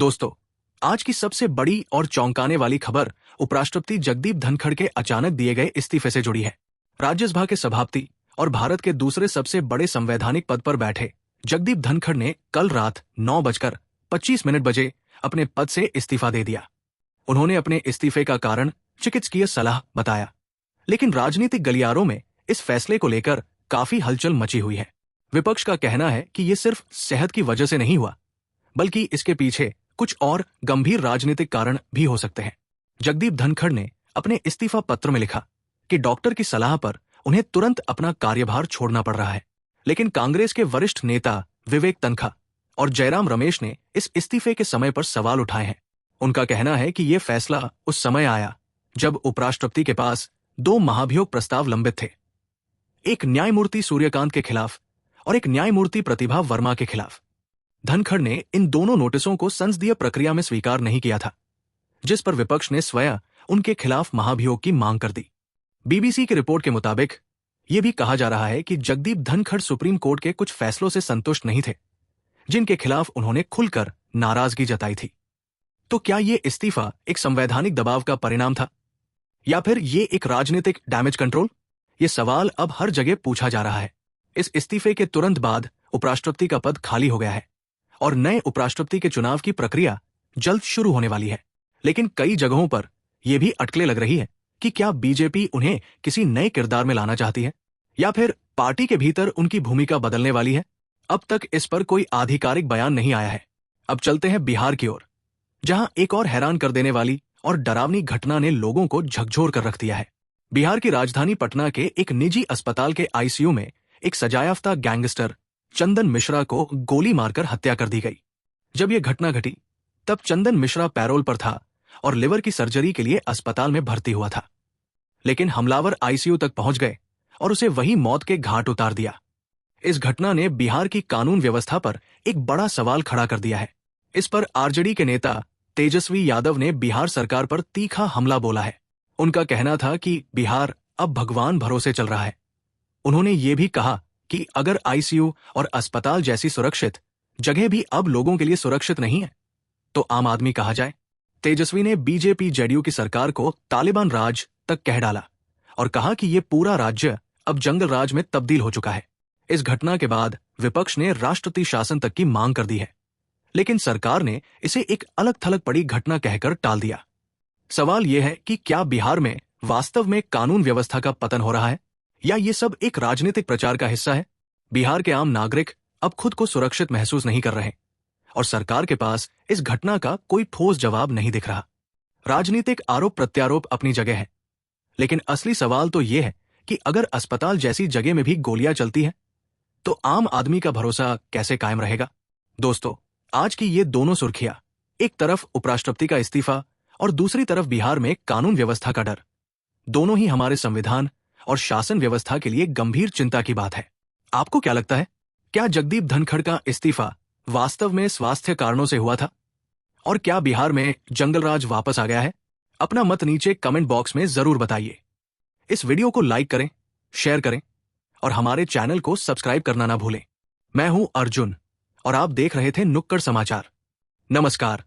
दोस्तों, आज की सबसे बड़ी और चौंकाने वाली खबर उपराष्ट्रपति जगदीप धनखड़ के अचानक दिए गए इस्तीफे से जुड़ी है। राज्यसभा के सभापति और भारत के दूसरे सबसे बड़े संवैधानिक पद पर बैठे जगदीप धनखड़ ने कल रात 9:25 बजे अपने पद से इस्तीफा दे दिया। उन्होंने अपने इस्तीफे का कारण चिकित्सकीय सलाह बताया, लेकिन राजनीतिक गलियारों में इस फैसले को लेकर काफी हलचल मची हुई है। विपक्ष का कहना है कि ये सिर्फ सेहत की वजह से नहीं हुआ, बल्कि इसके पीछे कुछ और गंभीर राजनीतिक कारण भी हो सकते हैं। जगदीप धनखड़ ने अपने इस्तीफा पत्र में लिखा कि डॉक्टर की सलाह पर उन्हें तुरंत अपना कार्यभार छोड़ना पड़ रहा है, लेकिन कांग्रेस के वरिष्ठ नेता विवेक तन्खा और जयराम रमेश ने इस इस्तीफे के समय पर सवाल उठाए हैं। उनका कहना है कि यह फैसला उस समय आया जब उपराष्ट्रपति के पास 2 महाभियोग प्रस्ताव लंबित थे, एक न्यायमूर्ति सूर्यकांत के खिलाफ और एक न्यायमूर्ति प्रतिभा वर्मा के खिलाफ। धनखड़ ने इन दोनों नोटिसों को संसदीय प्रक्रिया में स्वीकार नहीं किया था, जिस पर विपक्ष ने स्वयं उनके खिलाफ महाभियोग की मांग कर दी। बीबीसी की रिपोर्ट के मुताबिक यह भी कहा जा रहा है कि जगदीप धनखड़ सुप्रीम कोर्ट के कुछ फैसलों से संतुष्ट नहीं थे, जिनके खिलाफ उन्होंने खुलकर नाराजगी जताई थी। तो क्या यह इस्तीफा एक संवैधानिक दबाव का परिणाम था, या फिर यह एक राजनीतिक डैमेज कंट्रोल? यह सवाल अब हर जगह पूछा जा रहा है। इस इस्तीफे के तुरंत बाद उपराष्ट्रपति का पद खाली हो गया है और नए उपराष्ट्रपति के चुनाव की प्रक्रिया जल्द शुरू होने वाली है। लेकिन कई जगहों पर यह भी अटकलें लग रही है कि क्या बीजेपी उन्हें किसी नए किरदार में लाना चाहती है, या फिर पार्टी के भीतर उनकी भूमिका बदलने वाली है। अब तक इस पर कोई आधिकारिक बयान नहीं आया है। अब चलते हैं बिहार की ओर, जहां एक और हैरान कर देने वाली और डरावनी घटना ने लोगों को झकझोर कर रख दिया है। बिहार की राजधानी पटना के एक निजी अस्पताल के आईसीयू में एक सजायाफ्ता गैंगस्टर चंदन मिश्रा को गोली मारकर हत्या कर दी गई। जब यह घटना घटी तब चंदन मिश्रा पैरोल पर था और लिवर की सर्जरी के लिए अस्पताल में भर्ती हुआ था, लेकिन हमलावर आईसीयू तक पहुंच गए और उसे वहीं मौत के घाट उतार दिया। इस घटना ने बिहार की कानून व्यवस्था पर एक बड़ा सवाल खड़ा कर दिया है। इस पर आरजेडी के नेता तेजस्वी यादव ने बिहार सरकार पर तीखा हमला बोला है। उनका कहना था कि बिहार अब भगवान भरोसे चल रहा है। उन्होंने ये भी कहा कि अगर आईसीयू और अस्पताल जैसी सुरक्षित जगह भी अब लोगों के लिए सुरक्षित नहीं है, तो आम आदमी कहा जाए। तेजस्वी ने बीजेपी जेडीयू की सरकार को तालिबान राज तक कह डाला और कहा कि यह पूरा राज्य अब जंगल राज में तब्दील हो चुका है। इस घटना के बाद विपक्ष ने राष्ट्रपति शासन तक की मांग कर दी है, लेकिन सरकार ने इसे एक अलग थलग पड़ी घटना कहकर टाल दिया। सवाल यह है कि क्या बिहार में वास्तव में कानून व्यवस्था का पतन हो रहा है, या ये सब एक राजनीतिक प्रचार का हिस्सा है? बिहार के आम नागरिक अब खुद को सुरक्षित महसूस नहीं कर रहे और सरकार के पास इस घटना का कोई ठोस जवाब नहीं दिख रहा। राजनीतिक आरोप प्रत्यारोप अपनी जगह है, लेकिन असली सवाल तो यह है कि अगर अस्पताल जैसी जगह में भी गोलियां चलती हैं, तो आम आदमी का भरोसा कैसे कायम रहेगा? दोस्तों, आज की ये दोनों सुर्खियां, एक तरफ उपराष्ट्रपति का इस्तीफा और दूसरी तरफ बिहार में कानून व्यवस्था का डर, दोनों ही हमारे संविधान और शासन व्यवस्था के लिए गंभीर चिंता की बात है। आपको क्या लगता है, क्या जगदीप धनखड़ का इस्तीफा वास्तव में स्वास्थ्य कारणों से हुआ था, और क्या बिहार में जंगल राज वापस आ गया है? अपना मत नीचे कमेंट बॉक्स में जरूर बताइए। इस वीडियो को लाइक करें, शेयर करें और हमारे चैनल को सब्सक्राइब करना ना भूलें। मैं हूं अर्जुन और आप देख रहे थे नुक्कड़ समाचार। नमस्कार।